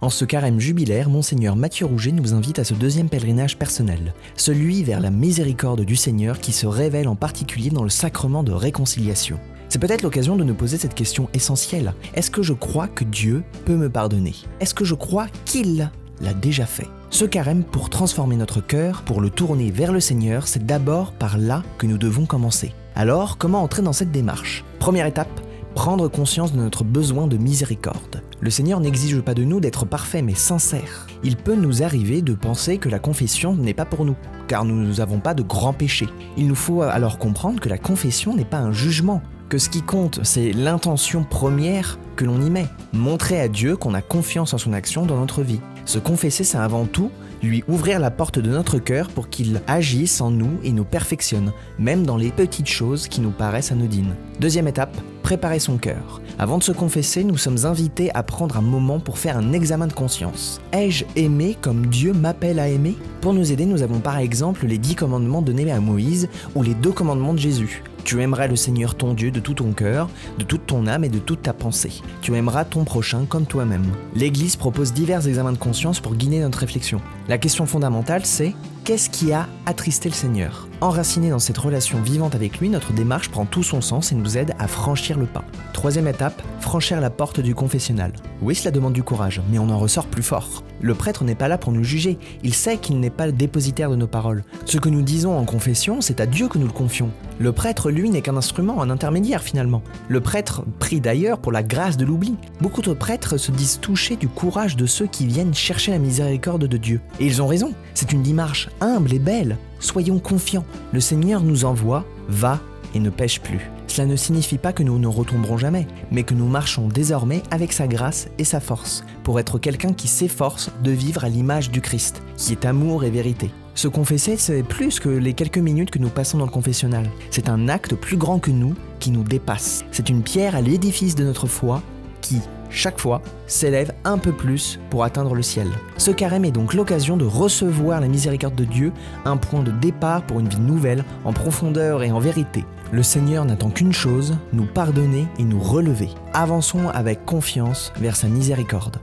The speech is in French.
En ce carême jubilaire, Monseigneur Mathieu Rouget nous invite à ce deuxième pèlerinage personnel, celui vers la miséricorde du Seigneur qui se révèle en particulier dans le sacrement de réconciliation. C'est peut-être l'occasion de nous poser cette question essentielle. Est-ce que je crois que Dieu peut me pardonner ? Est-ce que je crois qu'il l'a déjà fait ? Ce carême, pour transformer notre cœur, pour le tourner vers le Seigneur, c'est d'abord par là que nous devons commencer. Alors, comment entrer dans cette démarche ? Première étape, prendre conscience de notre besoin de miséricorde. Le Seigneur n'exige pas de nous d'être parfaits mais sincères. Il peut nous arriver de penser que la confession n'est pas pour nous, car nous n'avons pas de grands péchés. Il nous faut alors comprendre que la confession n'est pas un jugement, que ce qui compte, c'est l'intention première que l'on y met. Montrer à Dieu qu'on a confiance en son action dans notre vie. Se confesser, c'est avant tout lui ouvrir la porte de notre cœur pour qu'il agisse en nous et nous perfectionne, même dans les petites choses qui nous paraissent anodines. Deuxième étape, préparer son cœur. Avant de se confesser, nous sommes invités à prendre un moment pour faire un examen de conscience. Ai-je aimé comme Dieu m'appelle à aimer ? Pour nous aider, nous avons par exemple les 10 commandements donnés à Moïse ou les 2 commandements de Jésus. Tu aimeras le Seigneur ton Dieu de tout ton cœur, de toute ton âme et de toute ta pensée. Tu aimeras ton prochain comme toi-même. L'Église propose divers examens de conscience pour guider notre réflexion. La question fondamentale, c'est qu'est-ce qui a attristé le Seigneur ? Enraciné dans cette relation vivante avec lui, notre démarche prend tout son sens et nous aide à franchir le pas. Troisième étape, franchir la porte du confessionnal. Oui, cela demande du courage, mais on en ressort plus fort. Le prêtre n'est pas là pour nous juger, il sait qu'il n'est pas le dépositaire de nos paroles. Ce que nous disons en confession, c'est à Dieu que nous le confions. Le prêtre, lui, n'est qu'un instrument, un intermédiaire finalement. Le prêtre prie d'ailleurs pour la grâce de l'oubli. Beaucoup de prêtres se disent touchés du courage de ceux qui viennent chercher la miséricorde de Dieu. Et ils ont raison, c'est une démarche humble et belle. Soyons confiants, le Seigneur nous envoie, va et ne pêche plus. Cela ne signifie pas que nous ne retomberons jamais, mais que nous marchons désormais avec sa grâce et sa force, pour être quelqu'un qui s'efforce de vivre à l'image du Christ, qui est amour et vérité. Se confesser, c'est plus que les quelques minutes que nous passons dans le confessionnal. C'est un acte plus grand que nous, qui nous dépasse. C'est une pierre à l'édifice de notre foi, qui, chaque fois, s'élève un peu plus pour atteindre le ciel. Ce carême est donc l'occasion de recevoir la miséricorde de Dieu, un point de départ pour une vie nouvelle, en profondeur et en vérité. Le Seigneur n'attend qu'une chose, nous pardonner et nous relever. Avançons avec confiance vers sa miséricorde.